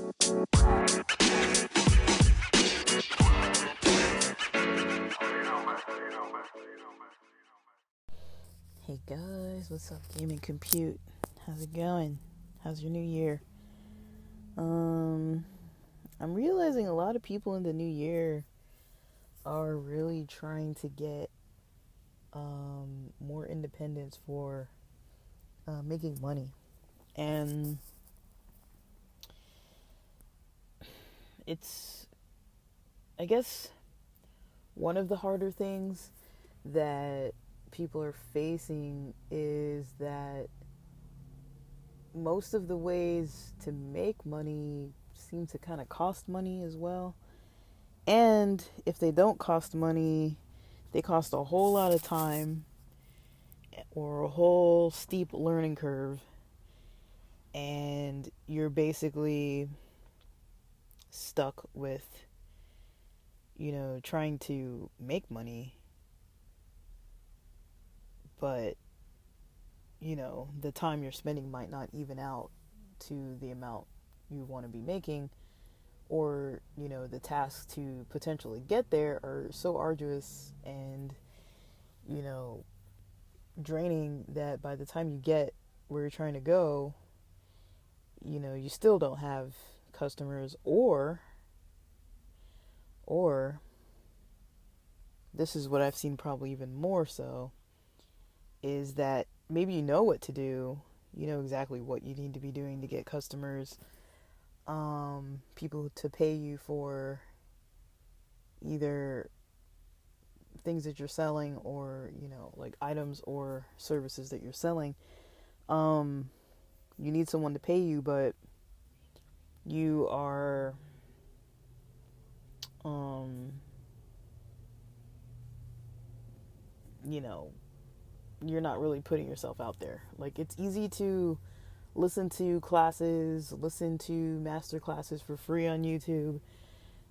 Hey guys, what's up, Gaming Compute? How's it going? How's your new year? I'm realizing a lot of people in the new year are really trying to get more independence for making money. And it's, I guess, one of the harder things that people are facing is that most of the ways to make money seem to kind of cost money as well. And if they don't cost money, they cost a whole lot of time or a whole steep learning curve. And you're basically stuck with, trying to make money. But, the time you're spending might not even out to the amount you want to be making. Or, the tasks to potentially get there are so arduous and, draining that by the time you get where you're trying to go, you still don't have customers, or this is what I've seen probably even more so, is that maybe you know what to do, you know exactly what you need to be doing to get customers, people to pay you for either things that you're selling or, like items or services that you're selling. You need someone to pay you, but you are you know, you're not really putting yourself out there. Like, it's easy to listen to classes, listen to master classes for free on YouTube.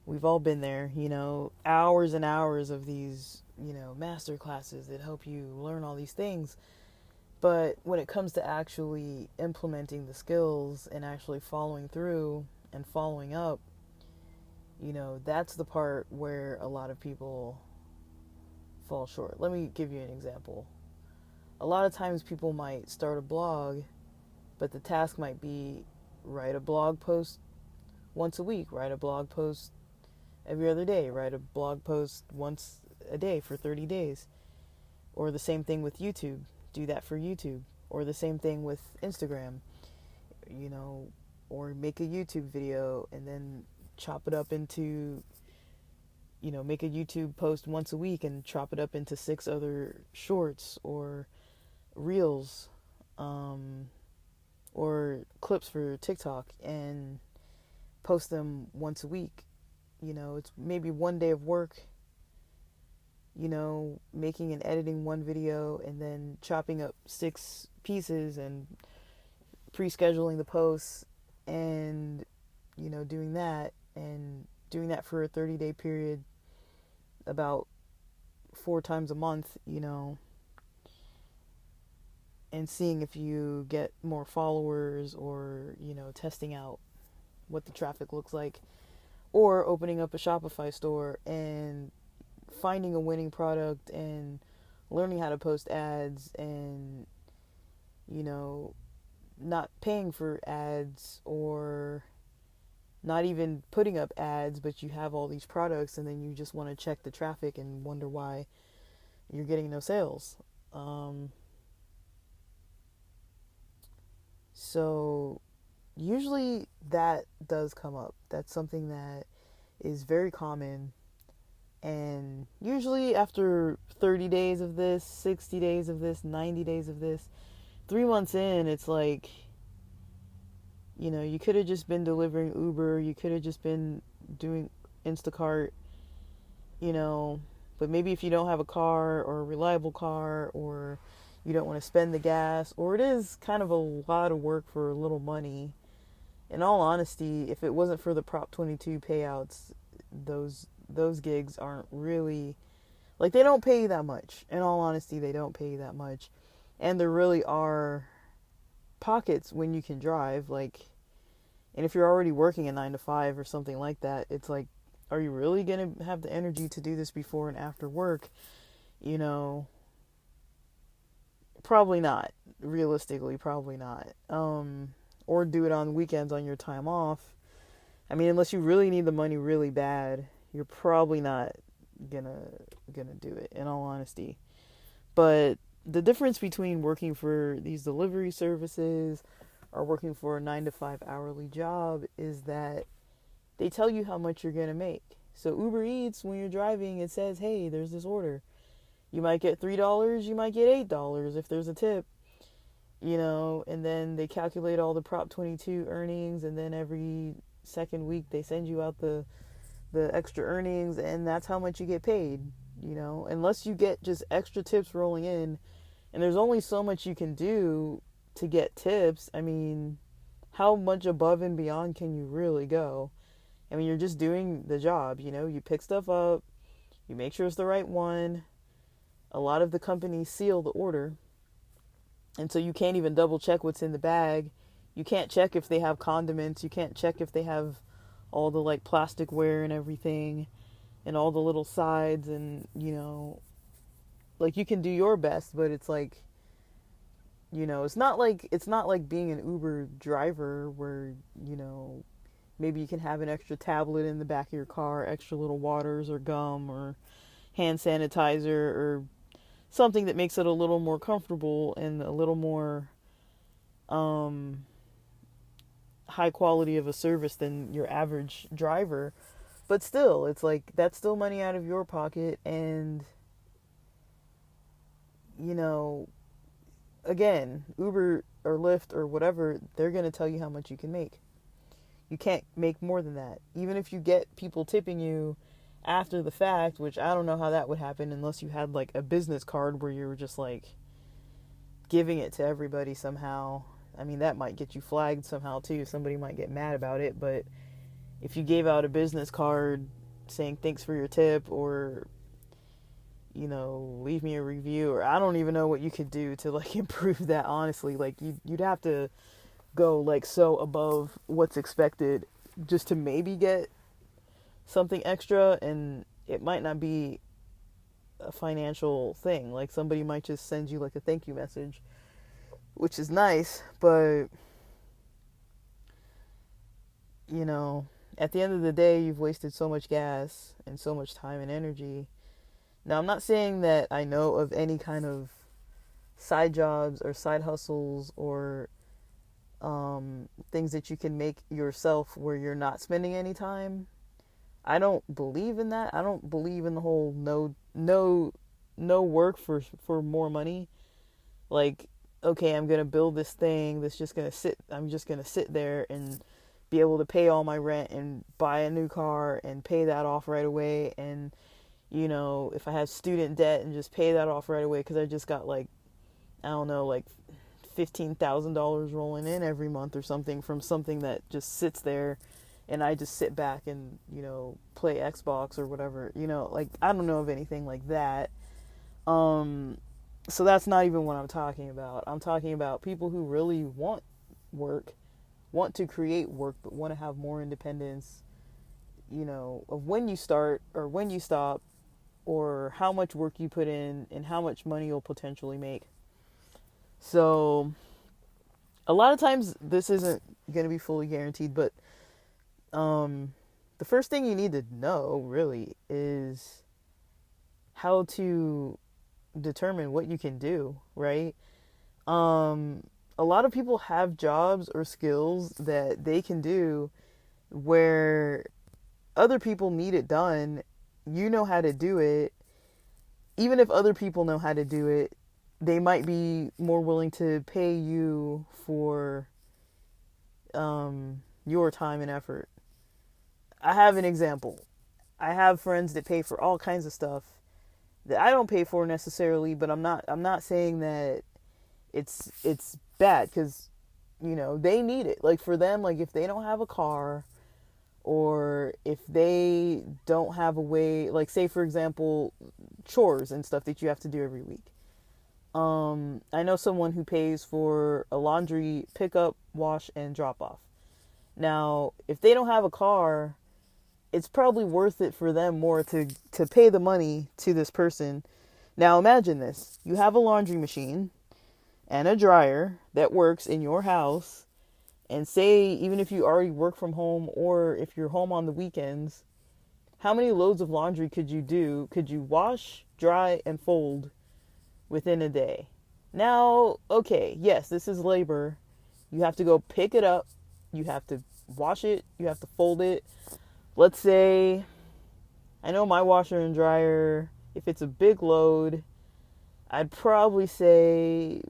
We've all been there, hours and hours of these, master classes that help you learn all these things. But when it comes to actually implementing the skills and actually following through and following up, that's the part where a lot of people fall short. Let me give you an example. A lot of times people might start a blog, but the task might be write a blog post once a week, write a blog post every other day, write a blog post once a day for 30 days. Or the same thing with YouTube, do that for YouTube. Or the same thing with Instagram, or make a YouTube video and then chop it up into, make a YouTube post once a week and chop it up into 6 other shorts or reels, or clips for TikTok and post them once a week. It's maybe one day of work, making and editing one video and then chopping up 6 pieces and pre-scheduling the posts and, doing that for a 30-day period about 4 times a month, and seeing if you get more followers or, testing out what the traffic looks like, or opening up a Shopify store and finding a winning product and learning how to post ads and, not paying for ads or not even putting up ads, but you have all these products and then you just want to check the traffic and wonder why you're getting no sales. So usually that does come up. That's something that is very common. And usually after 30 days of this, 60 days of this, 90 days of this, 3 months in, it's like, you could have just been delivering Uber. You could have just been doing Instacart, but maybe if you don't have a car or a reliable car, or you don't want to spend the gas, or it is kind of a lot of work for a little money. In all honesty, if it wasn't for the Prop 22 payouts, those gigs aren't really, like, they don't pay you that much. In all honesty, they don't pay you that much. And there really are pockets when you can drive, like And if you're already working a 9 to 5 or something like that, it's like, are you really going to have the energy to do this before and after work? You know, probably not. Realistically, probably not. Or do it on weekends on your time off. I mean, unless you really need the money really bad, you're probably not gonna do it, in all honesty. But the difference between working for these delivery services or working for a 9 to 5 hourly job is that they tell you how much you're gonna make. So Uber Eats, when you're driving, it says, hey, there's this order. You might get $3, you might get $8 if there's a tip, and then they calculate all the Prop 22 earnings, and then every second week they send you out the extra earnings, and that's how much you get paid, unless you get just extra tips rolling in, and there's only so much you can do to get tips. I mean, how much above and beyond can you really go? I mean, you're just doing the job, you pick stuff up, you make sure it's the right one. A lot of the companies seal the order, and so you can't even double check what's in the bag. You can't check if they have condiments. You can't check if they have all the like plasticware and everything and all the little sides, and like, you can do your best, but it's like, it's not like being an Uber driver where, maybe you can have an extra tablet in the back of your car, extra little waters or gum or hand sanitizer or something that makes it a little more comfortable and a little more high quality of a service than your average driver. But still, it's like, that's still money out of your pocket. And again, Uber or Lyft or whatever, they're going to tell you how much you can make. You can't make more than that. Even if you get people tipping you after the fact, which I don't know how that would happen unless you had like a business card where you were just like giving it to everybody somehow. I mean, that might get you flagged somehow too. Somebody might get mad about it. But if you gave out a business card saying thanks for your tip, or leave me a review, or I don't even know what you could do to like improve that, honestly. Like, you'd have to go like so above what's expected just to maybe get something extra, and it might not be a financial thing. Like, somebody might just send you like a thank you message, which is nice, but at the end of the day, you've wasted so much gas and so much time and energy. Now, I'm not saying that I know of any kind of side jobs or side hustles or things that you can make yourself where you're not spending any time. I don't believe in that. I don't believe in the whole no work for more money. Like, okay, I'm gonna build this thing that's just gonna sit. I'm just gonna sit there and be able to pay all my rent and buy a new car and pay that off right away. And if I have student debt, and just pay that off right away because I just got like, I don't know, like $15,000 rolling in every month or something from something that just sits there, and I just sit back and play Xbox or whatever. Like, I don't know of anything like that. So that's not even what I'm talking about. I'm talking about people who really want work, want to create work, but want to have more independence, of when you start or when you stop, or how much work you put in and how much money you'll potentially make. So a lot of times this isn't going to be fully guaranteed, but the first thing you need to know really is how to determine what you can do, right? A lot of people have jobs or skills that they can do where other people need it done. You know how to do it. Even if other people know how to do it, they might be more willing to pay you for your time and effort. I have an example. I have friends that pay for all kinds of stuff that I don't pay for necessarily, but I'm not saying that it's bad, because they need it. Like, for them, like, if they don't have a car, or if they don't have a way, like, say for example, chores and stuff that you have to do every week. I know someone who pays for a laundry pickup, wash, and drop off. Now, if they don't have a car, it's probably worth it for them more to pay the money to this person. Now, imagine this. You have a laundry machine and a dryer that works in your house. And say, even if you already work from home or if you're home on the weekends, how many loads of laundry could you do? Could you wash, dry, and fold within a day? Now, okay, yes, this is labor. You have to go pick it up. You have to wash it. You have to fold it. Let's say, I know my washer and dryer, if it's a big load, I'd probably say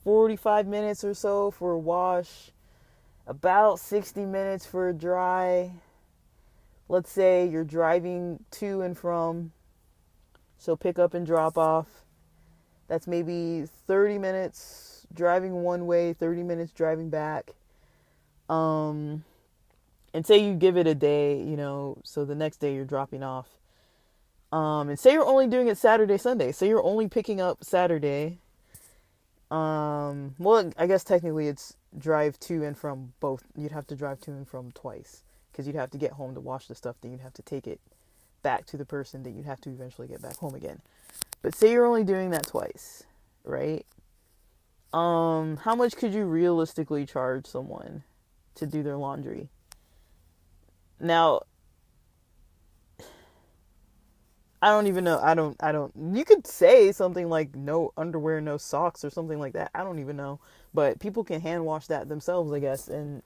45 minutes or so for a wash, about 60 minutes for a dry. Let's say you're driving to and from, so pick up and drop off. That's maybe 30 minutes driving one way, 30 minutes driving back. And say you give it a day, so the next day you're dropping off. And say you're only doing it Saturday, Sunday. Say you're only picking up Saturday. Well, I guess technically it's drive to and from both. You'd have to drive to and from twice, because you'd have to get home to wash the stuff, then you'd have to take it back to the person, that you'd have to eventually get back home again. But say you're only doing that twice, right? How much could you realistically charge someone to do their laundry? Now, I don't even know. You could say something like no underwear, no socks, or something like that. I don't even know. But people can hand wash that themselves, I guess. And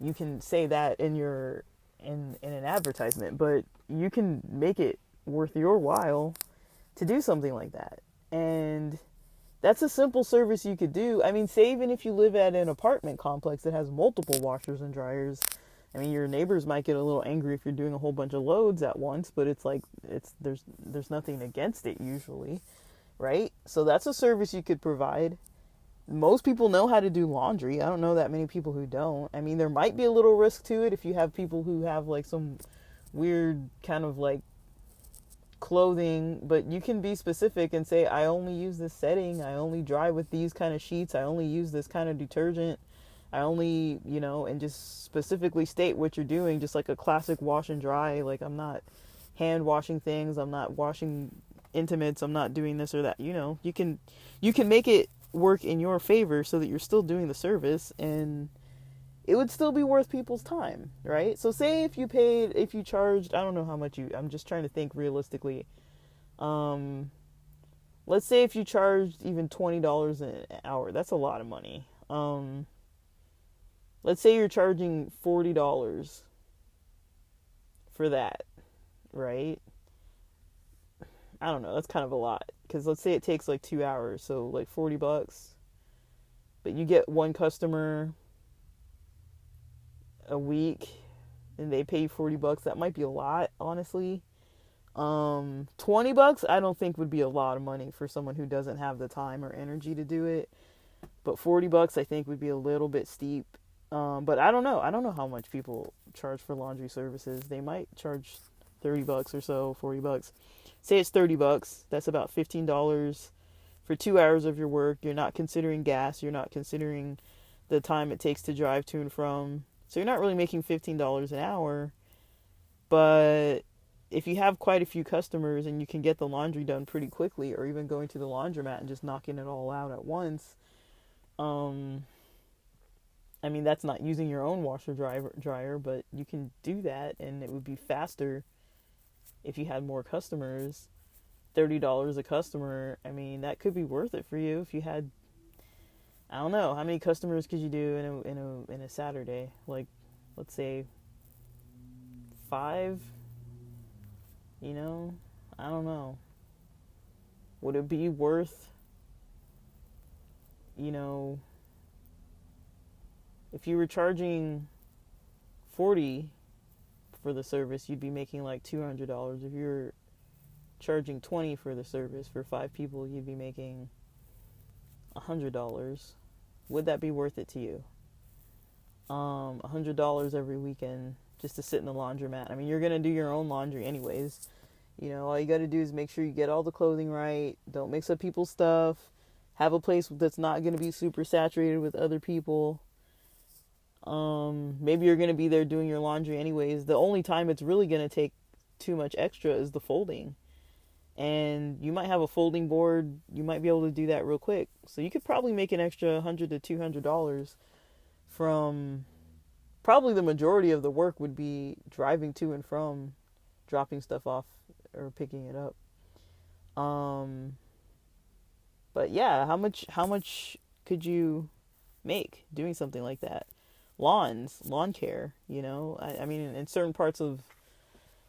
you can say that in an advertisement. But you can make it worth your while to do something like that. And that's a simple service you could do. I mean, say even if you live at an apartment complex that has multiple washers and dryers, I mean, your neighbors might get a little angry if you're doing a whole bunch of loads at once, but it's like, there's nothing against it usually, right? So that's a service you could provide. Most people know how to do laundry. I don't know that many people who don't. I mean, there might be a little risk to it if you have people who have like some weird kind of like clothing, but you can be specific and say, I only use this setting, I only dry with these kind of sheets, I only use this kind of detergent, I only, and just specifically state what you're doing, just like a classic wash and dry. Like, I'm not hand washing things, I'm not washing intimates, I'm not doing this or that. You can make it work in your favor so that you're still doing the service and it would still be worth people's time, right? So say if you charged, I don't know how much I'm just trying to think realistically. Let's say if you charged even $20 an hour, that's a lot of money. Let's say you're charging $40 for that, right? I don't know, that's kind of a lot, because let's say it takes like 2 hours, so like $40, but you get one customer a week and they pay you $40. That might be a lot, honestly. $20 I don't think would be a lot of money for someone who doesn't have the time or energy to do it, but $40 I think would be a little bit steep. But I don't know how much people charge for laundry services. They might charge $30 or so, $40. Say it's $30, that's about $15 for 2 hours of your work. You're not considering gas, you're not considering the time it takes to drive to and from. So you're not really making $15 an hour. But if you have quite a few customers and you can get the laundry done pretty quickly, or even going to the laundromat and just knocking it all out at once, I mean, that's not using your own washer dryer, but you can do that and it would be faster if you had more customers. $30 a customer, I mean, that could be worth it for you if you had, I don't know, how many customers could you do in a Saturday? Like, let's say 5, I don't know. Would it be worth, if you were charging $40 for the service, you'd be making like $200. If you're charging $20 for the service for 5 people, you'd be making $100. Would that be worth it to you? $100 every weekend just to sit in the laundromat. I mean, you're gonna do your own laundry anyways. All you gotta do is make sure you get all the clothing right. Don't mix up people's stuff. Have a place that's not gonna be super saturated with other people. Maybe you're going to be there doing your laundry anyways. The only time it's really going to take too much extra is the folding. And you might have a folding board. You might be able to do that real quick. So you could probably make an extra $100 to $200 from, probably the majority of the work would be driving to and from, dropping stuff off or picking it up. But yeah, how much could you make doing something like that? Lawn care, I mean, in certain parts of,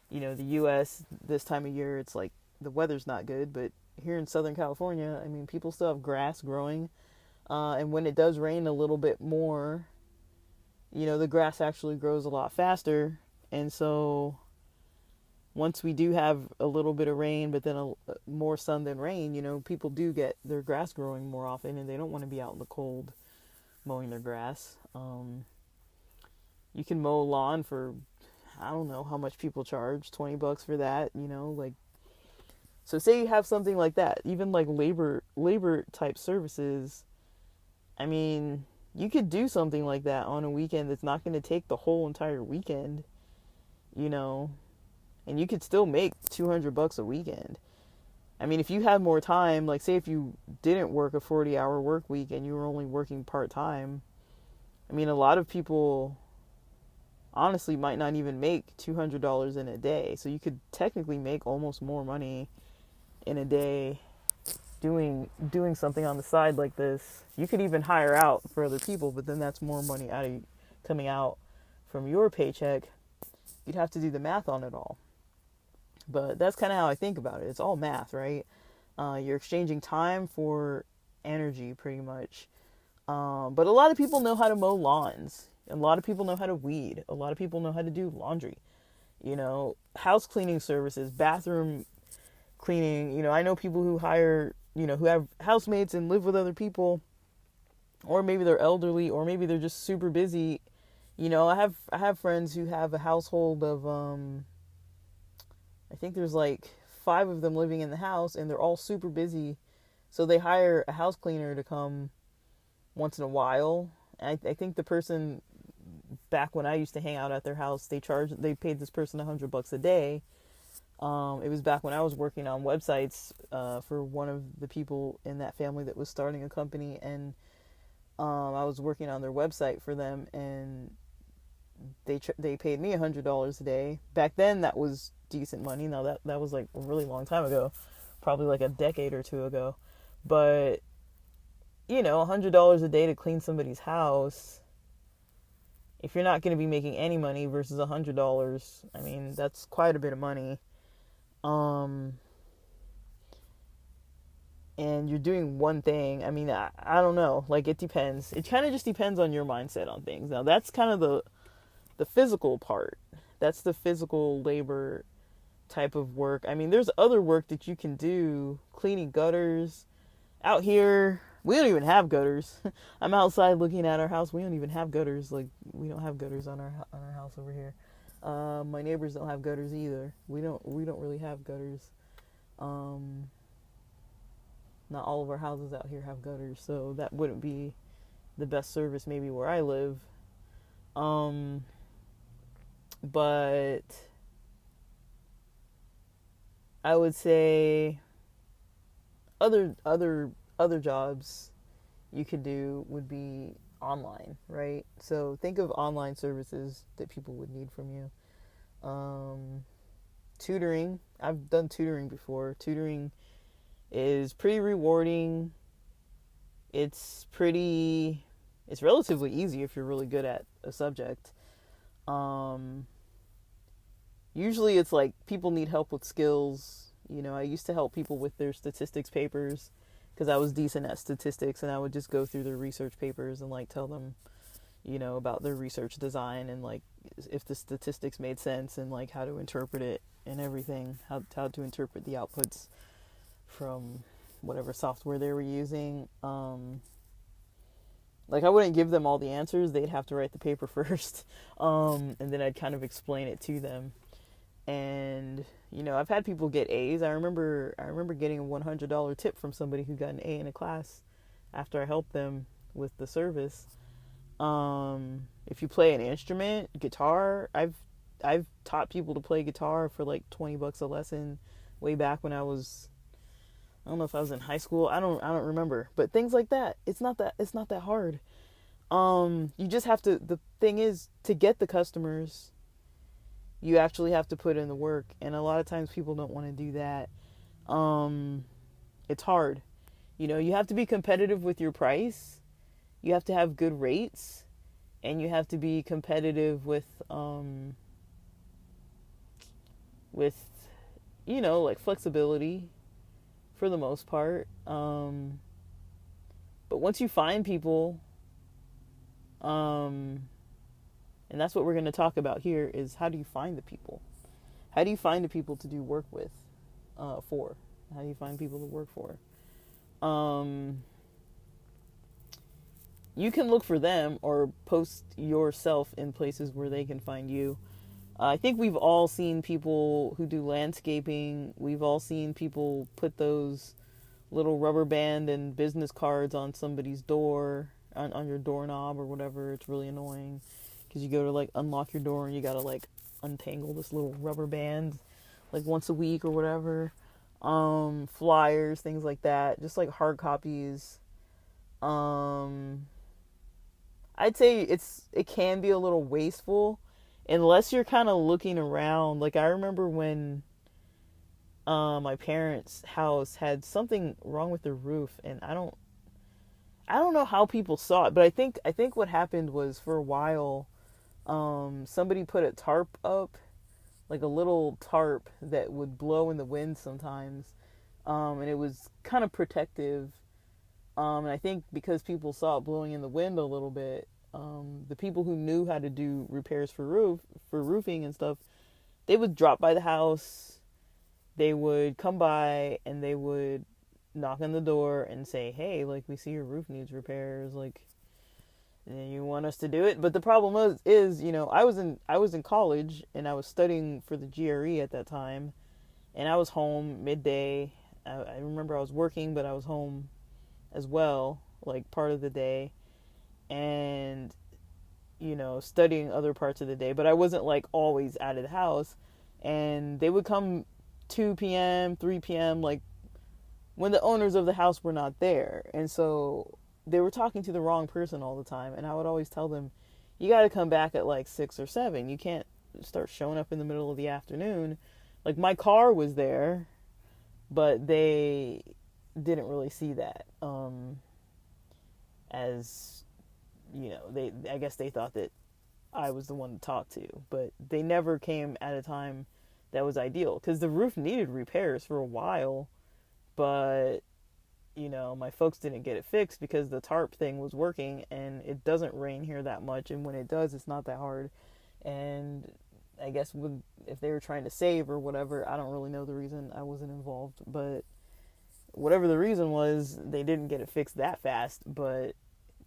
the U.S. this time of year, it's like the weather's not good, but here in Southern California, I mean, people still have grass growing. And when it does rain a little bit more, the grass actually grows a lot faster. And so once we do have a little bit of rain, but then more sun than rain, people do get their grass growing more often, and they don't want to be out in the cold mowing their grass. You can mow a lawn for, I don't know how much people charge, $20 for that, like, so say you have something like that, even like labor type services. I mean, you could do something like that on a weekend that's not going to take the whole entire weekend, and you could still make $200 a weekend. I mean, if you had more time, like say if you didn't work a 40-hour work week and you were only working part-time, I mean, a lot of people honestly might not even make $200 in a day. So you could technically make almost more money in a day doing something on the side like this. You could even hire out for other people, but then that's more money coming out from your paycheck. You'd have to do the math on it all. But that's kind of how I think about it. It's all math, right? You're exchanging time for energy, pretty much. But a lot of people know how to mow lawns. A lot of people know how to weed. A lot of people know how to do laundry. House cleaning services, bathroom cleaning. I know people who hire, who have housemates and live with other people, or maybe they're elderly, or maybe they're just super busy. I have friends who have a household of, I think there's like 5 of them living in the house, and they're all super busy. So they hire a house cleaner to come once in a while. And I think the person, back when I used to hang out at their house, they paid this person $100 a day. It was back when I was working on websites for one of the people in that family that was starting a company, and I was working on their website for them, and they paid me $100 a day. Back then, that was decent money. Now that was like a really long time ago, probably like a decade or two ago. But $100 a day to clean somebody's house, if you're not going to be making any money versus $100, I mean, that's quite a bit of money. And you're doing one thing. I mean, I don't know. Like, it depends. It kind of just depends on your mindset on things. Now, that's kind of the physical part. That's the physical labor type of work. I mean, there's other work that you can do. Cleaning gutters. Out here, we don't even have gutters. I'm outside looking at our house. We don't even have gutters. Like, we don't have gutters on our house over here. My neighbors don't have gutters either. We don't really have gutters. Not all of our houses out here have gutters, so that wouldn't be the best service maybe where I live. But I would say other jobs you could do would be online, right? So think of online services that people would need from you. Tutoring. I've done tutoring before. Tutoring is pretty rewarding. It's relatively easy if you're really good at a subject. Usually it's like people need help with skills. I used to help people with their statistics papers because I was decent at statistics, and I would just go through their research papers and like tell them, about their research design and like if the statistics made sense and like how to interpret it and everything, how to interpret the outputs from whatever software they were using. Like, I wouldn't give them all the answers. They'd have to write the paper first. And then I'd kind of explain it to them. And, I've had people get A's. I remember getting a $100 tip from somebody who got an A in a class after I helped them with the service. If you play an instrument, guitar, I've taught people to play guitar for like $20 a lesson way back when I don't know if I was in high school. I don't remember. But things like that. It's not that hard. You just have to, the thing is, to get the customers, you actually have to put in the work, and a lot of times people don't want to do that. It's hard. You have to be competitive with your price. You have to have good rates, and you have to be competitive with like flexibility for the most part. But once you find people, and that's what we're going to talk about here, is how do you find the people? How do you find the people to do work with, for? How do you find people to work for? You can look for them or post yourself in places where they can find you. I think we've all seen people who do landscaping. We've all seen people put those little rubber band and business cards on somebody's door, on your doorknob or whatever. It's really annoying because you go to like unlock your door and you gotta like untangle this little rubber band like once a week or whatever. Flyers, things like that, just like hard copies. I'd say it can be a little wasteful unless you're kind of looking around. Like I remember when my parents' house had something wrong with the roof, and I don't know how people saw it, but I think what happened was, for a while, somebody put a tarp up, like a little tarp that would blow in the wind sometimes, and it was kind of protective. And I think because people saw it blowing in the wind a little bit, the people who knew how to do repairs for roofing and stuff, they would drop by the house, they would come by, and they would knock on the door and say, "Hey, like, we see your roof needs repairs, like, you want us to do it?" But the problem is, I was in college and I was studying for the GRE at that time, and I was home midday. I remember I was working, but I was home as well, like part of the day, and studying other parts of the day, but I wasn't like always out of the house. And they would come 2 p.m., 3 p.m., like when the owners of the house were not there. And so they were talking to the wrong person all the time, and I would always tell them, you got to come back at like 6 or 7. You can't start showing up in the middle of the afternoon. Like, my car was there, but they didn't really see that as, I guess they thought that I was the one to talk to, but they never came at a time that was ideal, because the roof needed repairs for a while, but my folks didn't get it fixed because the tarp thing was working, and it doesn't rain here that much, and when it does, it's not that hard. And I guess if they were trying to save or whatever, I don't really know the reason. I wasn't involved, but whatever the reason was, they didn't get it fixed that fast, but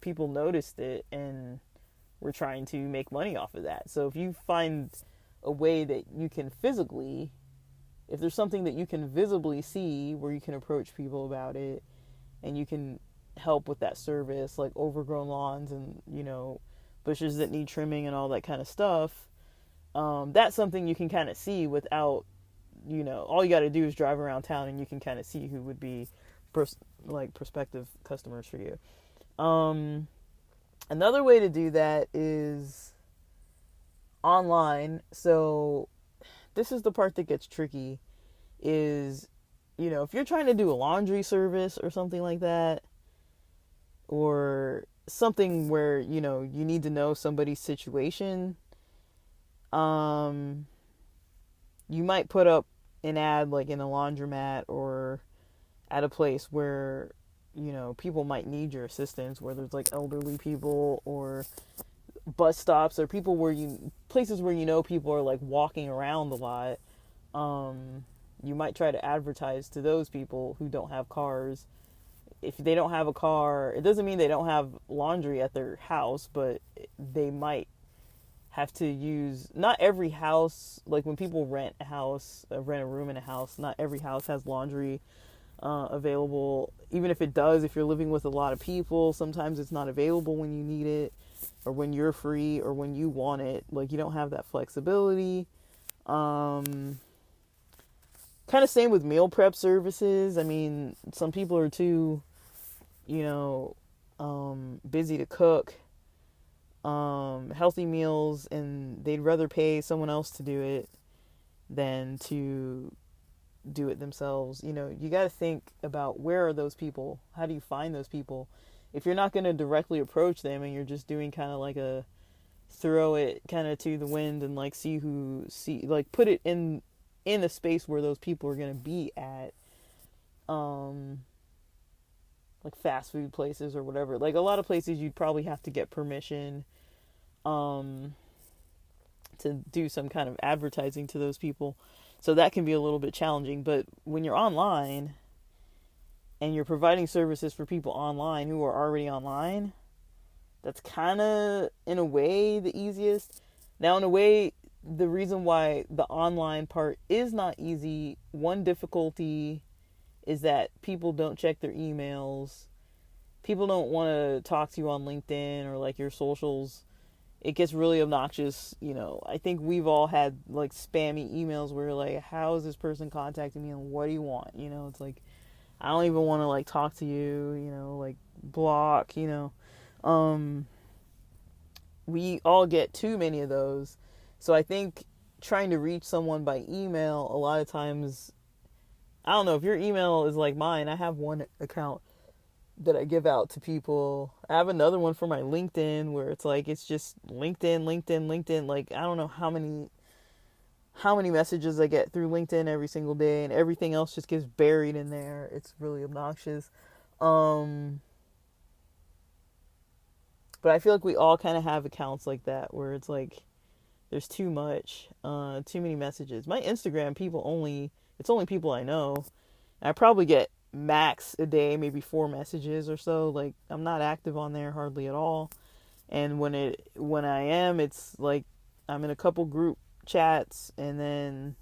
people noticed it and were trying to make money off of that. So if you find a way that you can physically, if there's something that you can visibly see where you can approach people about it and you can help with that service, like overgrown lawns and, bushes that need trimming and all that kind of stuff, that's something you can kind of see without, all you got to do is drive around town and you can kind of see who would be prospective customers for you. Another way to do that is online. So this is the part that gets tricky, is, if you're trying to do a laundry service or something like that, or something where, you need to know somebody's situation, you might put up an ad like in a laundromat or at a place where, people might need your assistance, where there's like elderly people or bus stops or places where people are like walking around a lot. You might try to advertise to those people who don't have cars. If they don't have a car, it doesn't mean they don't have laundry at their house, but they might have to use, not every house, like when people rent a room in a house, not every house has laundry available. Even if it does, if you're living with a lot of people, sometimes it's not available when you need it. or when you're free or when you want it. Like, you don't have that flexibility. Kind of same with meal prep services. I mean, some people are too, you know, busy to cook healthy meals, and they'd rather pay someone else to do it than to do it themselves. You know, you got to think about, where are those people? How do you find those people? If you're not going to directly approach them and you're just doing kind of like a throw it kind of to the wind and like like put it in a space where those people are going to be at, like fast food places or whatever. Like, a lot of places you'd probably have to get permission to do some kind of advertising to those people. So that can be a little bit challenging. But when you're online and you're providing services for people online who are already online, that's kind of, in a way, the easiest. Now, in a way, the reason why the online part is not easy, one difficulty is that people don't check their emails. People don't want to talk to you on LinkedIn or like your socials. It gets really obnoxious. You know, I think we've all had like spammy emails where like, how is this person contacting me and what do you want? You know, it's like, I don't even want to like talk to you, you know, like block, you know. We all get too many of those. So I think trying to reach someone by email, a lot of times, I don't know, if your email is like mine, I have one account that I give out to people. I have another one for my LinkedIn where it's like, it's just LinkedIn. Like, I don't know how many messages I get through LinkedIn every single day, and everything else just gets buried in there. It's really obnoxious. But I feel like we all kind of have accounts like that where it's like, there's too much, too many messages. My Instagram, it's only people I know. I probably get max a day, maybe 4 messages or so. Like, I'm not active on there hardly at all. And when I am, it's like I'm in a couple group chats, and then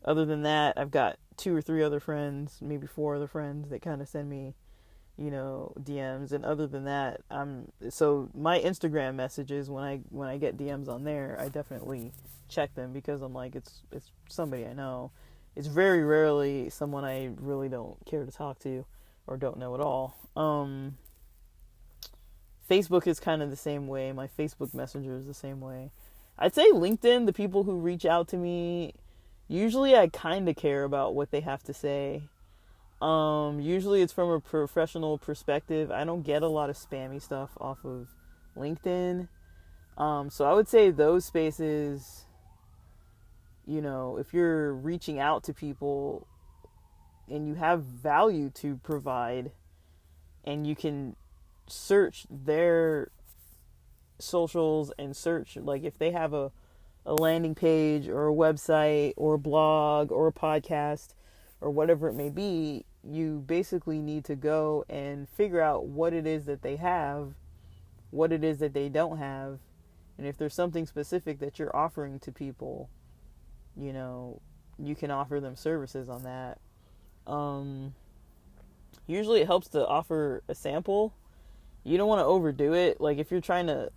other than that, I've got 2 or 3 other friends, maybe 4 other friends that kind of send me, you know, DMs. And other than that, so my Instagram messages, when I get DMs on there, I definitely check them, because I'm like, it's somebody I know. It's very rarely someone I really don't care to talk to or don't know at all. Facebook is kind of the same way. My Facebook Messenger is the same way. I'd say LinkedIn, the people who reach out to me, usually I kind of care about what they have to say. Usually it's from a professional perspective. I don't get a lot of spammy stuff off of LinkedIn. So I would say those spaces, you know, if you're reaching out to people and you have value to provide, and you can search their socials and search, like, if they have a landing page or a website or a blog or a podcast or whatever it may be, you basically need to go and figure out what it is that they have, what it is that they don't have, and if there's something specific that you're offering to people, you know, you can offer them services on that. Usually it helps to offer a sample. You don't want to overdo it. Like, if you're trying to,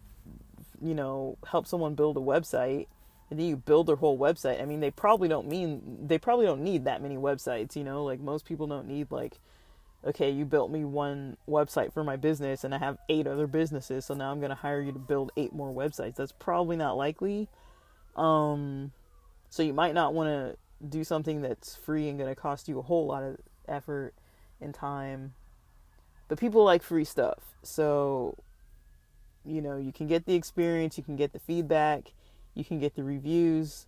you know, help someone build a website, and then you build their whole website, I mean, they probably don't need that many websites, you know? Like, most people don't need, like, okay, you built me one website for my business and I have 8 other businesses, so now I'm going to hire you to build 8 more websites. That's probably not likely. So you might not want to do something that's free and going to cost you a whole lot of effort and time. But people like free stuff. So, you know, you can get the experience, you can get the feedback, you can get the reviews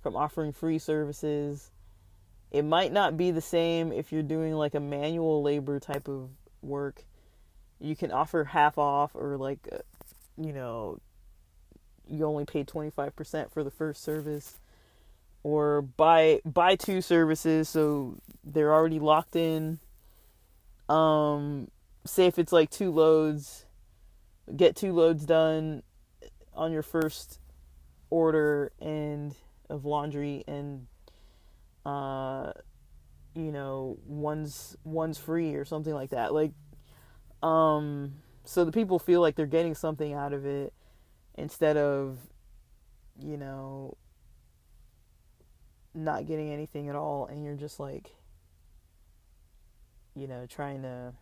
from offering free services. It might not be the same if you're doing like a manual labor type of work. You can offer half off, or like, you know, you only pay 25% for the first service. Or buy 2 services so they're already locked in. Say if it's like 2 loads, get 2 loads done on your first order and of laundry, and you know, one's free or something like that. Like, so the people feel like they're getting something out of it. instead of, you know, not getting anything at all, and you're just like, you know, trying to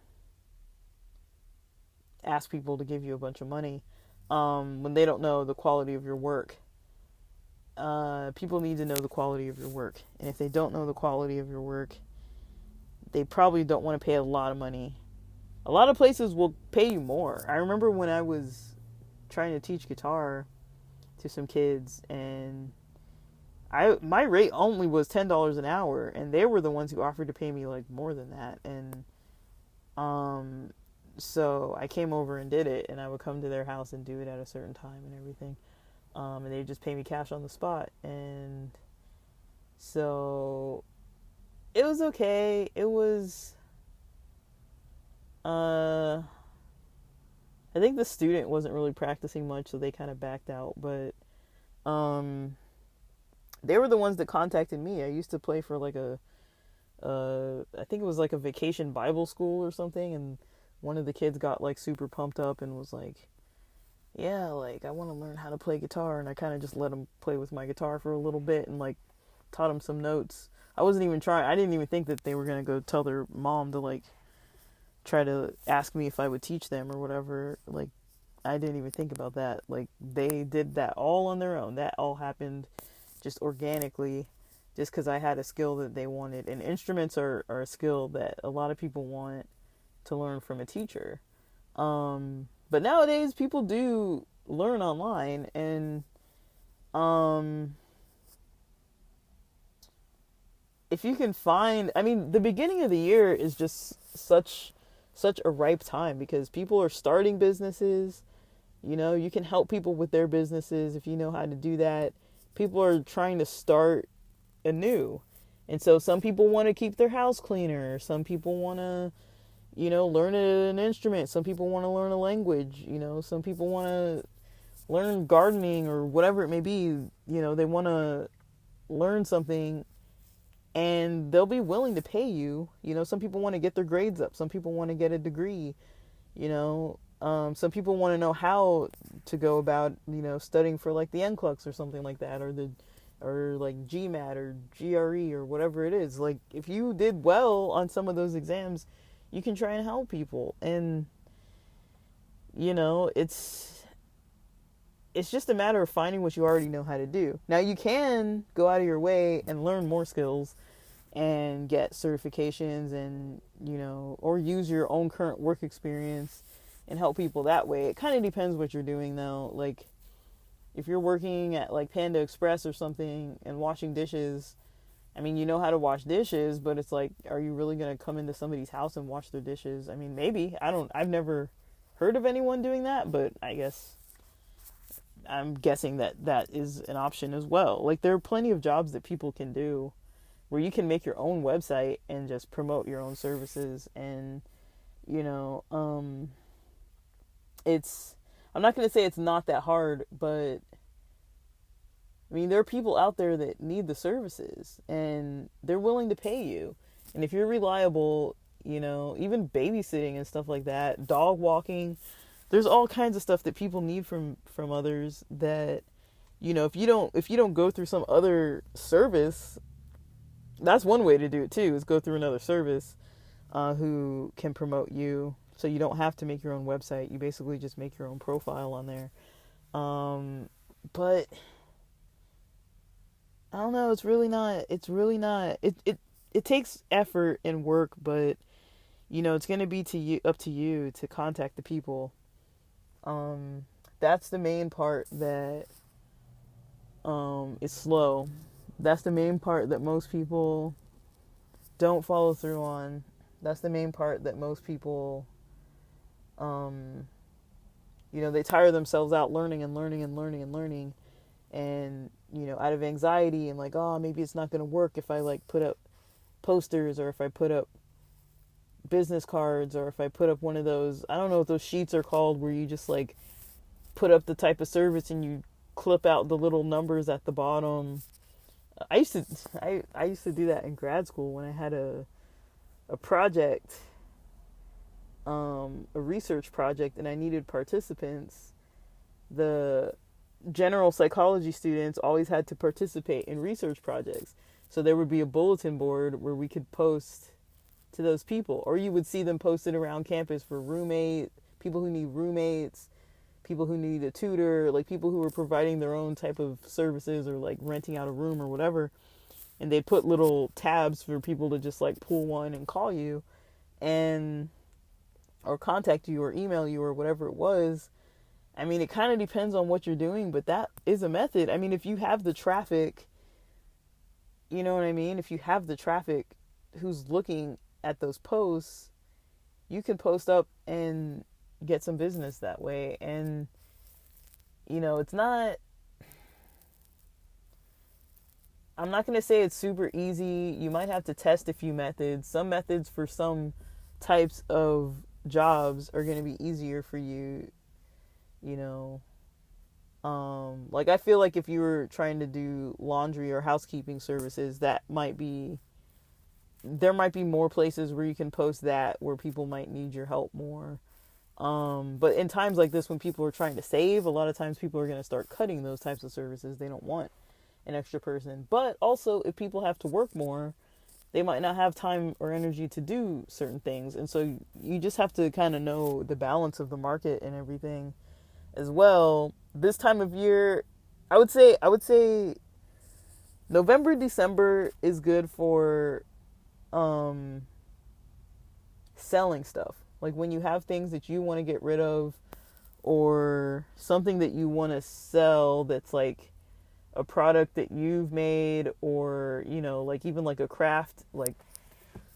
ask people to give you a bunch of money when they don't know the quality of your work. People need to know the quality of your work, and if they don't know the quality of your work, they probably don't want to pay a lot of money. A lot of places will pay you more. I remember when I was trying to teach guitar to some kids, and my rate only was $10 an hour, and they were the ones who offered to pay me like more than that. And so I came over and did it, and I would come to their house and do it at a certain time and everything. And they just pay me cash on the spot. And so it was okay. It was, I think the student wasn't really practicing much, so they kind of backed out. But they were the ones that contacted me. I used to play for like I think it was like a vacation Bible school or something, and one of the kids got like super pumped up and was like, yeah, like I want to learn how to play guitar. And I kind of just let him play with my guitar for a little bit and like taught him some notes. I wasn't even trying. I didn't even think that they were going to go tell their mom to like try to ask me if I would teach them or whatever. Like, I didn't even think about that. Like, they did that all on their own. That all happened just organically, just because I had a skill that they wanted. And instruments are a skill that a lot of people want to learn from a teacher. But nowadays, people do learn online, and if you can find, I mean, the beginning of the year is just such a ripe time because people are starting businesses. You know, you can help people with their businesses if you know how to do that. People are trying to start anew. And so some people want to keep their house cleaner. Some people want to, you know, learn an instrument. Some people want to learn a language. You know, some people want to learn gardening or whatever it may be. You know, they want to learn something and they'll be willing to pay you. You know, some people want to get their grades up. Some people want to get a degree. You know, some people want to know how to go about, you know, studying for like the NCLEX or something like that, or like GMAT or GRE or whatever it is. Like, if you did well on some of those exams, you can try and help people. And, you know, it's just a matter of finding what you already know how to do. Now, you can go out of your way and learn more skills and get certifications and, you know, or use your own current work experience and help people that way. It kind of depends what you're doing, though. Like, if you're working at like Panda Express or something and washing dishes, I mean, you know how to wash dishes, but it's like, are you really going to come into somebody's house and wash their dishes? I mean, maybe. I've never heard of anyone doing that, but I'm guessing that is an option as well. Like, there are plenty of jobs that people can do where you can make your own website and just promote your own services. And, you know, I'm not going to say it's not that hard, but I mean, there are people out there that need the services and they're willing to pay you. And if you're reliable, you know, even babysitting and stuff like that, dog walking, there's all kinds of stuff that people need from others that, you know, if you don't go through some other service, that's one way to do it too, is go through another service who can promote you. So you don't have to make your own website. You basically just make your own profile on there. But I don't know, it takes effort and work, but you know, it's going to be up to you to contact the people. That's the main part that is slow. That's the main part that most people don't follow through on. That's the main part that most people, you know, they tire themselves out learning and learning and learning and learning. And, you know, out of anxiety and like, oh, maybe it's not going to work if I like put up posters or if I put up business cards or if I put up one of those, I don't know what those sheets are called, where you just like put up the type of service and you clip out the little numbers at the bottom. I used to do that in grad school when I had a project, a research project, and I needed participants. The general psychology students always had to participate in research projects. So there would be a bulletin board where we could post to those people, or you would see them posted around campus for people who need roommates, people who need a tutor, like people who were providing their own type of services or like renting out a room or whatever. And they put little tabs for people to just like pull one and call you and or contact you or email you or whatever it was. I mean, it kind of depends on what you're doing, but that is a method. I mean, if you have the traffic, you know what I mean? If you have the traffic who's looking at those posts, you can post up and get some business that way. And, you know, I'm not going to say it's super easy. You might have to test a few methods. Some methods for some types of jobs are going to be easier for you, you know. Like I feel like if you were trying to do laundry or housekeeping services, there might be more places where you can post that where people might need your help more. But in times like this, when people are trying to save, a lot of times people are going to start cutting those types of services. They don't want an extra person. But also, if people have to work more, they might not have time or energy to do certain things. And so you just have to kind of know the balance of the market and everything as well. This time of year, I would say November, December is good for selling stuff. Like when you have things that you want to get rid of or something that you want to sell that's like a product that you've made, or, you know, like even like a craft, like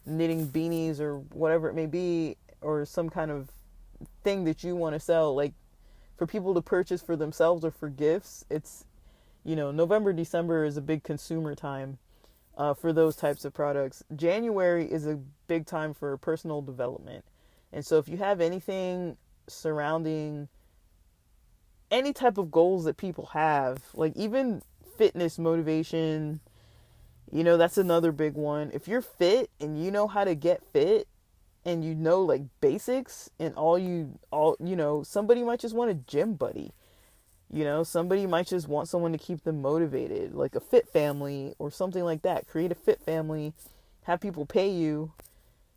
knitting beanies or whatever it may be, or some kind of thing that you want to sell, like for people to purchase for themselves or for gifts. It's, you know, November, December is a big consumer time for those types of products. January is a big time for personal development. And so if you have anything surrounding any type of goals that people have, like even fitness motivation, you know, that's another big one. If you're fit and you know how to get fit and you know like basics and you know, somebody might just want a gym buddy. You know, somebody might just want someone to keep them motivated, like a fit family or something like that. Create a fit family, have people pay you.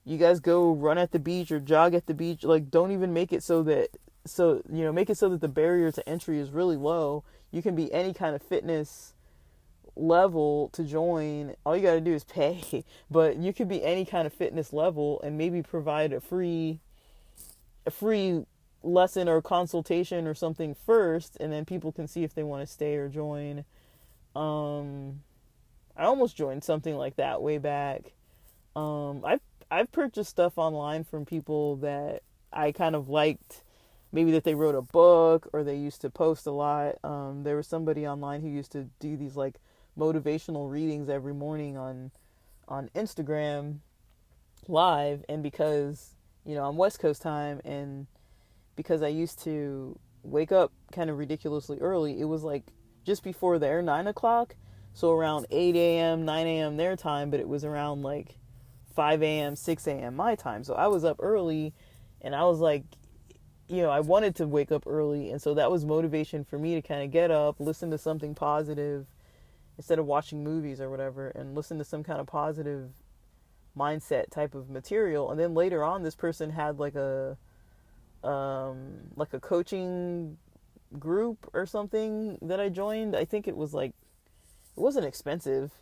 You guys go run at the beach or jog at the beach. Like, don't even make it make it so that the barrier to entry is really low. You can be any kind of fitness level to join. All you got to do is pay, but you could be any kind of fitness level and maybe provide a free lesson or consultation or something first, and then people can see if they want to stay or join. I almost joined something like that way back. I've purchased stuff online from people that I kind of liked, maybe that they wrote a book or they used to post a lot. There was somebody online who used to do these like motivational readings every morning on Instagram live, and because, you know, I'm West Coast time, and because I used to wake up kind of ridiculously early, it was like just before their 9 o'clock, so around 8 a.m., 9 a.m. their time, but it was around like 5 a.m., 6 a.m. my time. So I was up early, and I was like, you know, I wanted to wake up early, and so that was motivation for me to kind of get up, listen to something positive, instead of watching movies or whatever, and listen to some kind of positive mindset type of material. And then later on, this person had like a coaching group or something that I joined. I think it was like, it wasn't expensive.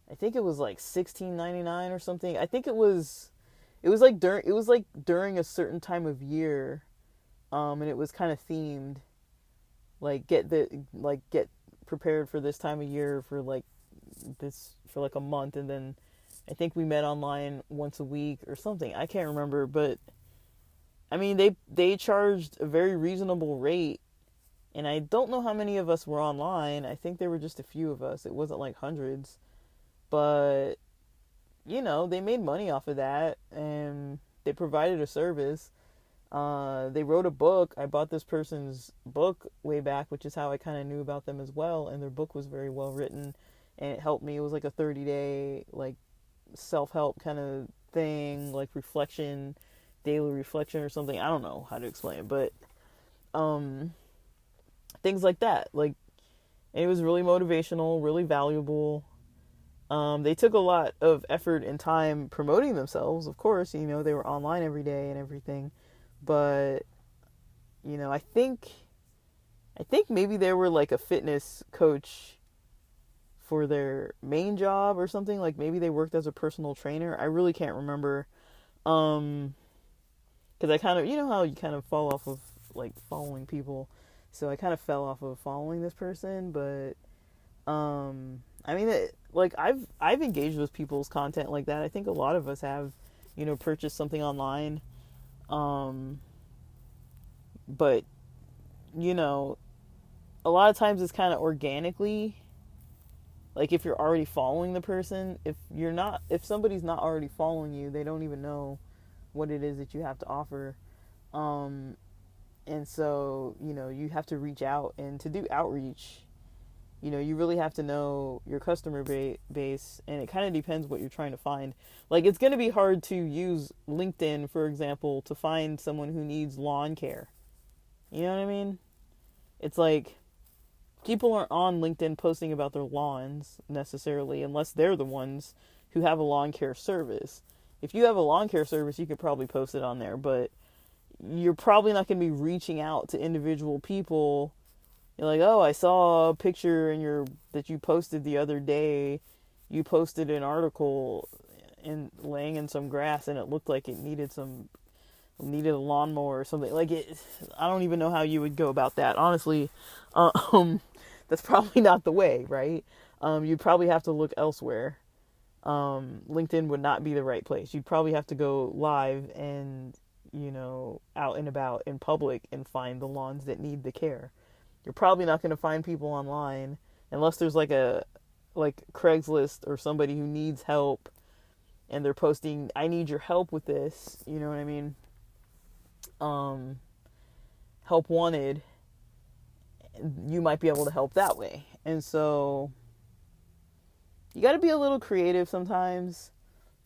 I think it was like $16.99 or something. I think it was like during a certain time of year, and it was kind of themed, like get prepared for this time of year for like a month, and then I think we met online once a week or something. I can't remember, but I mean they charged a very reasonable rate, and I don't know how many of us were online. I think there were just a few of us. It wasn't like hundreds, but you know, they made money off of that, and they provided a service. They wrote a book. I bought this person's book way back, which is how I kind of knew about them as well. And their book was very well written, and it helped me. It was like a 30-day, like, self-help kind of thing, like daily reflection or something. I don't know how to explain it, but things like that. Like, it was really motivational, really valuable. They took a lot of effort and time promoting themselves. Of course, you know, they were online every day and everything. But, you know, I think maybe they were like a fitness coach for their main job or something. Like, maybe they worked as a personal trainer. I really can't remember. Because I kind of, you know how you kind of fall off of like following people. So I kind of fell off of following this person, but I mean, like I've engaged with people's content like that. I think a lot of us have, you know, purchased something online. But you know, a lot of times it's kind of organically. Like, if you're already following the person, if somebody's not already following you, they don't even know what it is that you have to offer. And so, you know, you have to reach out, and to do outreach, you know, you really have to know your customer base, and it kind of depends what you're trying to find. Like, it's going to be hard to use LinkedIn, for example, to find someone who needs lawn care. You know what I mean? It's like, people aren't on LinkedIn posting about their lawns necessarily, unless they're the ones who have a lawn care service. If you have a lawn care service, you could probably post it on there, but you're probably not going to be reaching out to individual people. You're like, oh, I saw a picture that you posted the other day. You posted an article laying in some grass, and it looked like it needed a lawnmower or something. Like, I don't even know how you would go about that, honestly. That's probably not the way, right? You'd probably have to look elsewhere. LinkedIn would not be the right place. You'd probably have to go live and, you know, out and about in public and find the lawns that need the care. You're probably not going to find people online unless there's like Craigslist or somebody who needs help, and they're posting, I need your help with this. You know what I mean? Help wanted. You might be able to help that way. And so you got to be a little creative sometimes.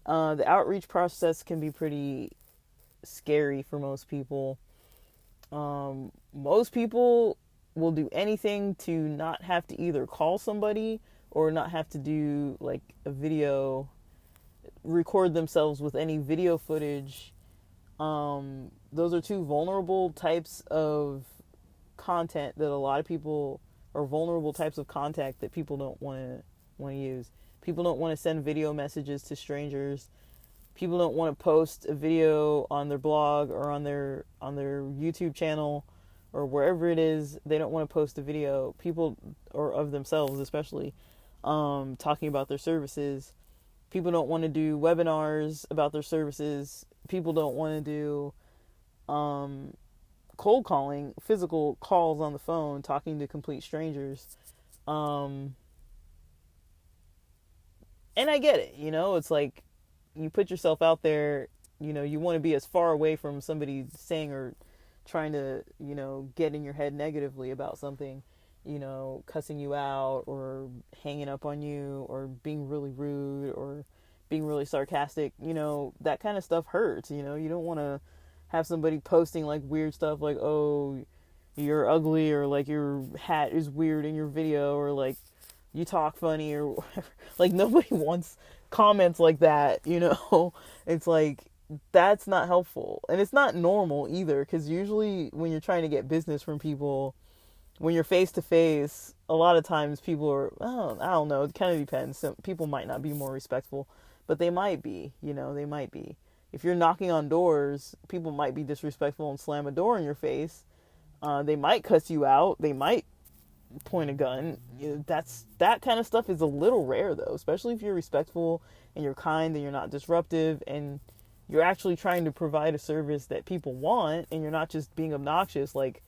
The outreach process can be pretty scary for most people. Most people will do anything to not have to either call somebody or not have to do like a video, record themselves with any video footage. Those are two vulnerable types of content that a lot of people, or vulnerable types of contact that people don't want to use. People don't want to send video messages to strangers. People don't want to post a video on their blog or on their YouTube channel or wherever it is. They don't want to post a video, people, or of themselves especially, talking about their services. People don't want to do webinars about their services. People don't want to do cold calling, physical calls on the phone, talking to complete strangers. And I get it, you know, it's like, you put yourself out there, you know, you want to be as far away from somebody saying or trying to, you know, get in your head negatively about something, you know, cussing you out or hanging up on you or being really rude or being really sarcastic. You know, that kind of stuff hurts. You know, you don't want to have somebody posting like weird stuff like, oh, you're ugly, or like your hat is weird in your video, or like you talk funny, or whatever. Like, nobody wants comments like that, you know. It's like, that's not helpful, and it's not normal either, because usually when you're trying to get business from people, when you're face to face, a lot of times people are, I don't know, it kind of depends. Some people might not be more respectful, but they might be, you know, they might be. If you're knocking on doors, people might be disrespectful and slam a door in your face. They might cuss you out. They might point a gun. That kind of stuff is a little rare, though, especially if you're respectful and you're kind and you're not disruptive and you're actually trying to provide a service that people want, and you're not just being obnoxious, like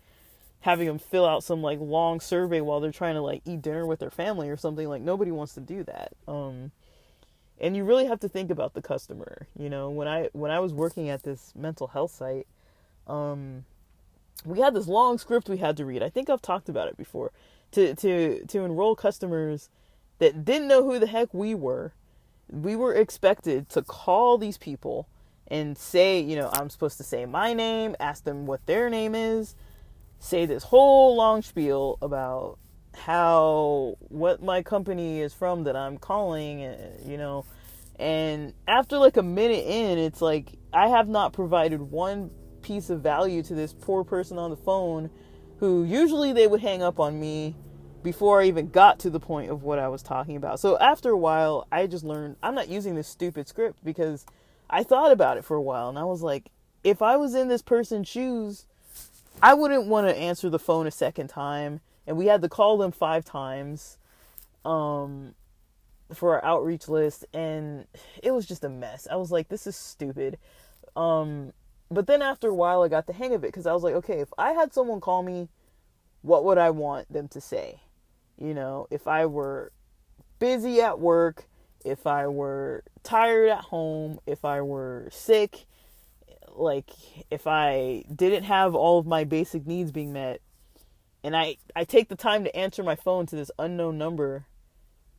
having them fill out some like long survey while they're trying to like eat dinner with their family or something. Like, nobody wants to do that. And you really have to think about the customer. You know, when I was working at this mental health site, we had this long script we had to read. I think I've talked about it before. To enroll customers that didn't know who the heck we were. We were expected to call these people and say, you know, I'm supposed to say my name, ask them what their name is, say this whole long spiel about what my company is from that I'm calling, and after like a minute in, it's like I have not provided one piece of value to this poor person on the phone, who usually they would hang up on me before I even got to the point of what I was talking about. So after a while, I just learned I'm not using this stupid script, because I thought about it for a while and I was like, if I was in this person's shoes, I wouldn't want to answer the phone a second time. And we had to call them 5 times for our outreach list, and it was just a mess. I was like, this is stupid. But then after a while, I got the hang of it, because I was like, okay, if I had someone call me, what would I want them to say? If I were busy at work, if I were tired at home, if I were sick, like if I didn't have all of my basic needs being met, and I take the time to answer my phone to this unknown number,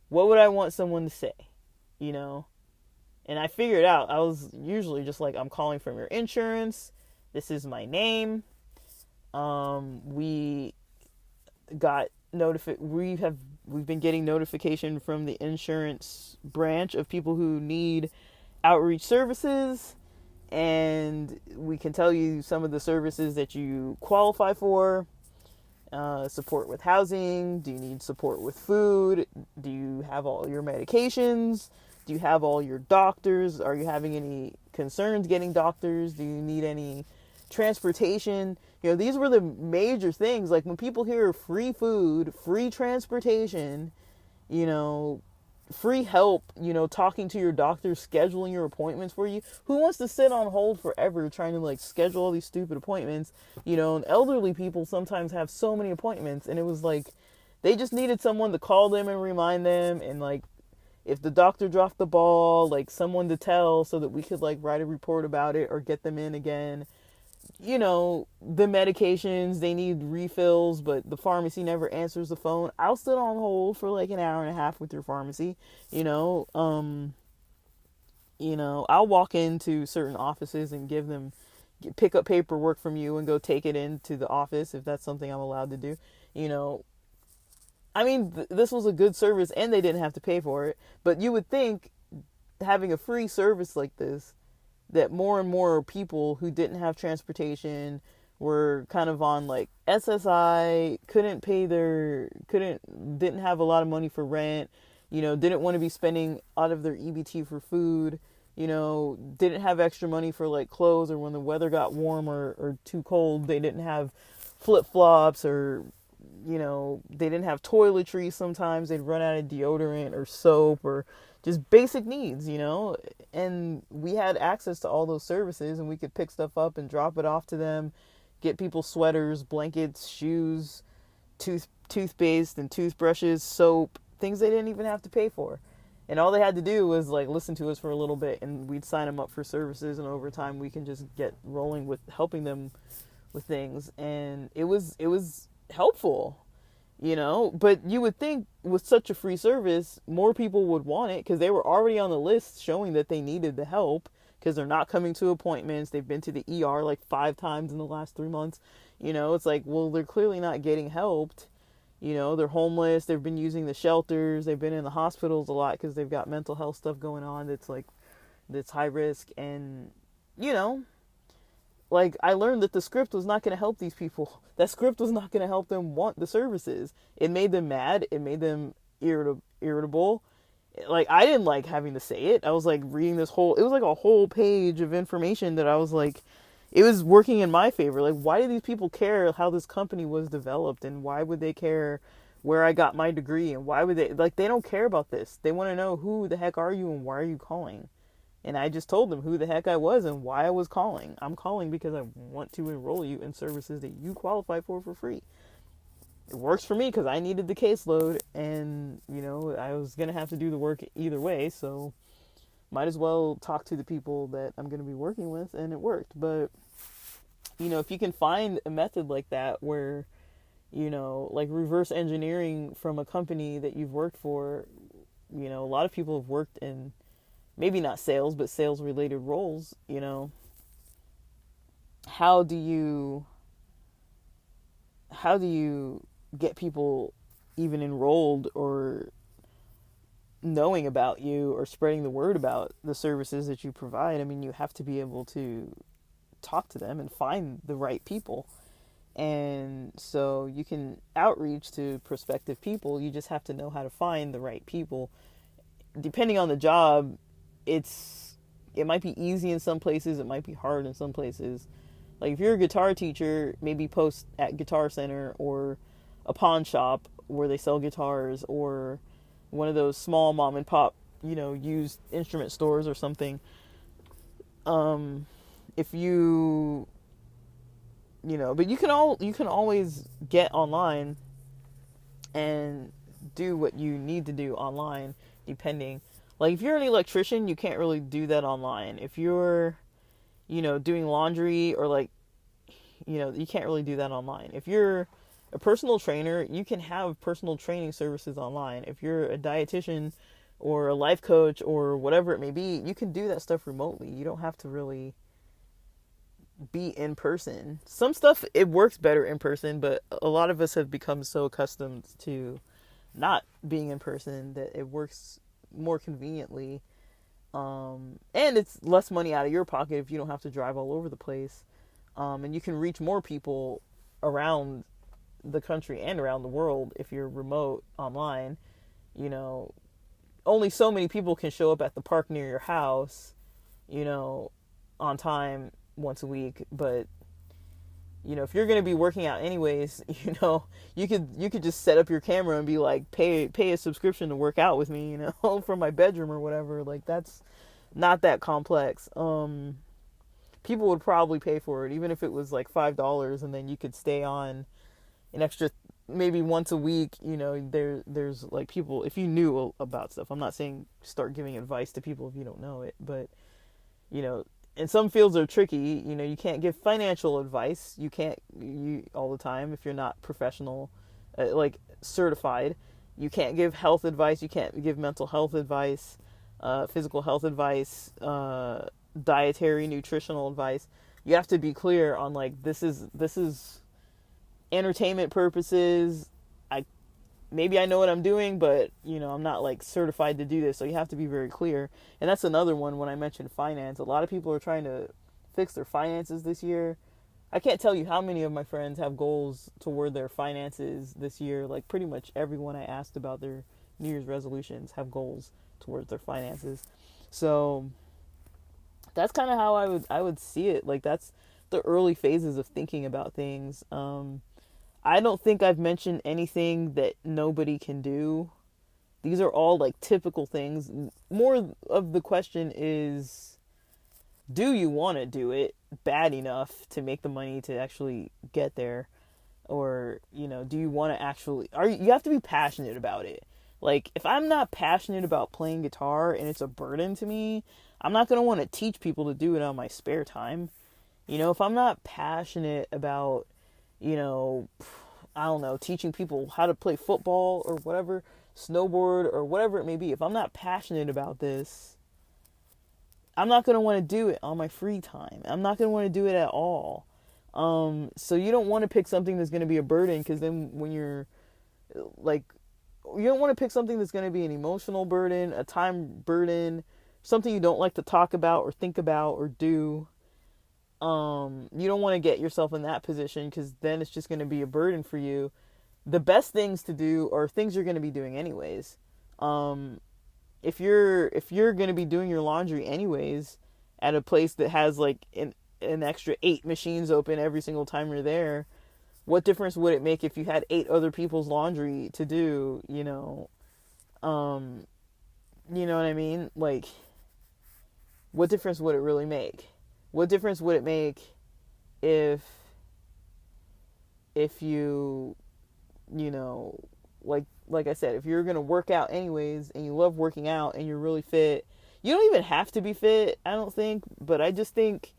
what would I want someone to say? And I figured out, I was usually just like, I'm calling from your insurance. This is my name. We got we've been getting notification from the insurance branch of people who need outreach services, and we can tell you some of the services that you qualify for. Support with housing. Do you need support with food? Do you have all your medications? Do you have all your doctors? Are you having any concerns getting doctors? Do you need any transportation? These were the major things. Like when people hear free food, free transportation, free help, talking to your doctor, scheduling your appointments for you. Who wants to sit on hold forever trying to like schedule all these stupid appointments? And elderly people sometimes have so many appointments, and it was like they just needed someone to call them and remind them, and like if the doctor dropped the ball, like someone to tell so that we could like write a report about it or get them in again. The medications, they need refills, but the pharmacy never answers the phone. I'll sit on hold for like an hour and a half with your pharmacy. I'll walk into certain offices and pick up paperwork from you and go take it into the office if that's something I'm allowed to do. This was a good service and they didn't have to pay for it, but you would think having a free service like this, that more and more people who didn't have transportation were kind of on like SSI, didn't have a lot of money for rent, didn't want to be spending out of their EBT for food, didn't have extra money for like clothes, or when the weather got warm or too cold, they didn't have flip-flops, or, they didn't have toiletries sometimes. They'd run out of deodorant or soap or just basic needs, and we had access to all those services, and we could pick stuff up and drop it off to them, get people sweaters, blankets, shoes, toothpaste and toothbrushes, soap, things they didn't even have to pay for. And all they had to do was like listen to us for a little bit, and we'd sign them up for services, and over time we can just get rolling with helping them with things. And it was helpful. But you would think with such a free service, more people would want it, because they were already on the list showing that they needed the help, because they're not coming to appointments. They've been to the ER like 5 times in the last 3 months. It's like, well, they're clearly not getting helped. They're homeless. They've been using the shelters. They've been in the hospitals a lot because they've got mental health stuff going on that's high risk. And, like I learned that the script was not going to help these people. That script was not going to help them want the services. It made them mad. It made them irritable. Like I didn't like having to say it. I was like reading it was like a whole page of information that I was like, it was working in my favor. Like, why do these people care how this company was developed, and why would they care where I got my degree, and why would they don't care about this. They want to know, who the heck are you and why are you calling? And I just told them who the heck I was and why I was calling. I'm calling because I want to enroll you in services that you qualify for free. It works for me because I needed the caseload, and, I was going to have to do the work either way. So might as well talk to the people that I'm going to be working with, and it worked. But, if you can find a method like that where, like reverse engineering from a company that you've worked for, a lot of people have worked in, maybe not sales, but sales related roles, how do you how do you get people even enrolled or knowing about you or spreading the word about the services that you provide? I mean, you have to be able to talk to them and find the right people. And so you can outreach to prospective people. You just have to know how to find the right people. Depending on the job, it might be easy in some places, it might be hard in some places. Like if you're a guitar teacher, maybe post at Guitar Center or a pawn shop where they sell guitars, or one of those small mom and pop, used instrument stores or something. If you, but you can always get online and do what you need to do online, depending. Like if you're an electrician, you can't really do that online. If you're, doing laundry or like, you can't really do that online. If you're a personal trainer, you can have personal training services online. If you're a dietitian or a life coach or whatever it may be, you can do that stuff remotely. You don't have to really be in person. Some stuff, it works better in person, but a lot of us have become so accustomed to not being in person that it works more conveniently. And it's less money out of your pocket if you don't have to drive all over the place. And you can reach more people around the country and around the world if you're remote online. Only so many people can show up at the park near your house, on time once a week. But if you're going to be working out anyways, you could just set up your camera and be like, pay a subscription to work out with me, from my bedroom or whatever. Like that's not that complex. People would probably pay for it, even if it was like $5, and then you could stay on an extra, maybe once a week. There's like people, if you knew about stuff. I'm not saying start giving advice to people if you don't know it, but and some fields are tricky. You can't give financial advice. You can't all the time if you're not professional, like certified. You can't give health advice. You can't give mental health advice, physical health advice, dietary, nutritional advice. You have to be clear on like this is entertainment purposes. Maybe I know what I'm doing, but I'm not like certified to do this. So you have to be very clear. And that's another one when I mentioned finance. A lot of people are trying to fix their finances this year. I can't tell you how many of my friends have goals toward their finances this year. Like pretty much everyone I asked about their New Year's resolutions have goals towards their finances. So that's kind of how I would see it. Like that's the early phases of thinking about things. I don't think I've mentioned anything that nobody can do. These are all like typical things. More of the question is, do you want to do it bad enough to make the money to actually get there? Or, do you want to actually, you have to be passionate about it. Like if I'm not passionate about playing guitar and it's a burden to me, I'm not going to want to teach people to do it on my spare time. If I'm not passionate about, I don't know, teaching people how to play football or whatever, snowboard or whatever it may be. If I'm not passionate about this, I'm not going to want to do it on my free time. I'm not going to want to do it at all. So you don't want to pick something that's going to be a burden, because then when you're like, you don't want to pick something that's going to be an emotional burden, a time burden, something you don't like to talk about or think about or do. You don't want to get yourself in that position, because then it's just going to be a burden for you. The best things to do are things you're going to be doing anyways. If you're going to be doing your laundry anyways at a place that has like an extra 8 machines open every single time you're there, what difference would it make if you had 8 other people's laundry to do? You know what I mean? Like, what difference would it really make? What difference would it make if you like I said, if you're going to work out anyways and you love working out and you're really fit, you don't even have to be fit, I don't think, but I just think,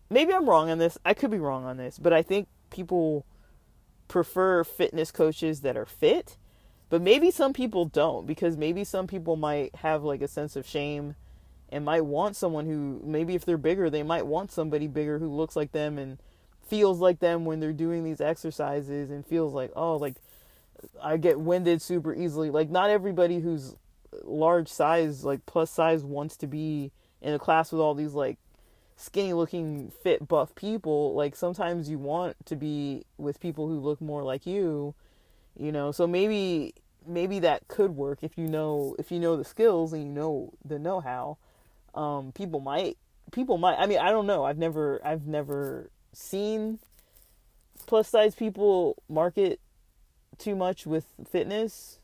maybe I'm wrong on this, I could be wrong on this, but I think people prefer fitness coaches that are fit, but maybe some people don't, because maybe some people might have like a sense of shame and might want someone who, maybe if they're bigger, they might want somebody bigger who looks like them and feels like them when they're doing these exercises, and feels like, oh, like I get winded super easily. Like, not everybody who's large size, like plus size, wants to be in a class with all these like skinny looking fit buff people. Like, sometimes you want to be with people who look more like you, so maybe that could work if you know the skills and you know the know-how. People might, I mean, I don't know, I've never seen plus size people market too much with fitness.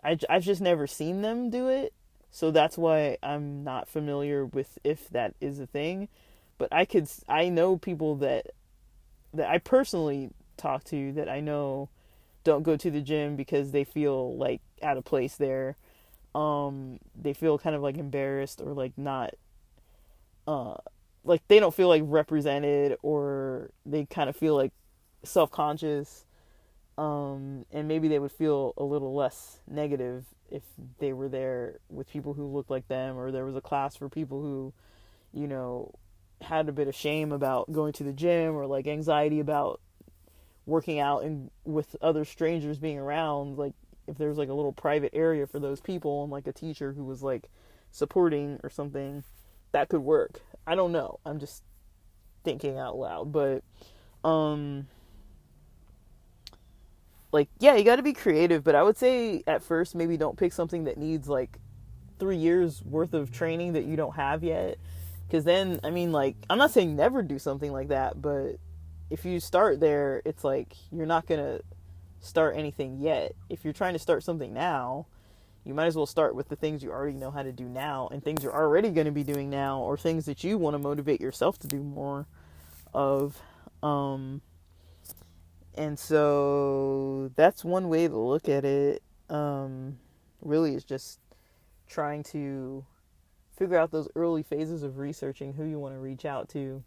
I've just never seen them do it. So that's why I'm not familiar with if that is a thing. But I know people that I personally talk to that I know don't go to the gym because they feel like out of place there. They feel kind of like embarrassed, or like not, like they don't feel like represented, or they kind of feel like self-conscious. And maybe they would feel a little less negative if they were there with people who looked like them, or there was a class for people who, had a bit of shame about going to the gym, or like anxiety about working out and with other strangers being around. Like, if there's like a little private area for those people, and like a teacher who was like supporting or something, that could work. I don't know. I'm just thinking out loud, but like, yeah, you got to be creative, but I would say at first maybe don't pick something that needs like 3 years worth of training that you don't have yet, because then, I mean, like, I'm not saying never do something like that, but if you start there, it's like you're not gonna start anything yet. If you're trying to start something now, you might as well start with the things you already know how to do now, and things you're already going to be doing now, or things that you want to motivate yourself to do more of. And so that's one way to look at it. Really, is just trying to figure out those early phases of researching who you want to reach out to.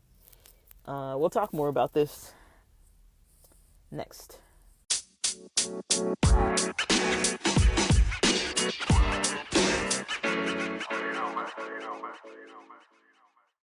We'll talk more about this next.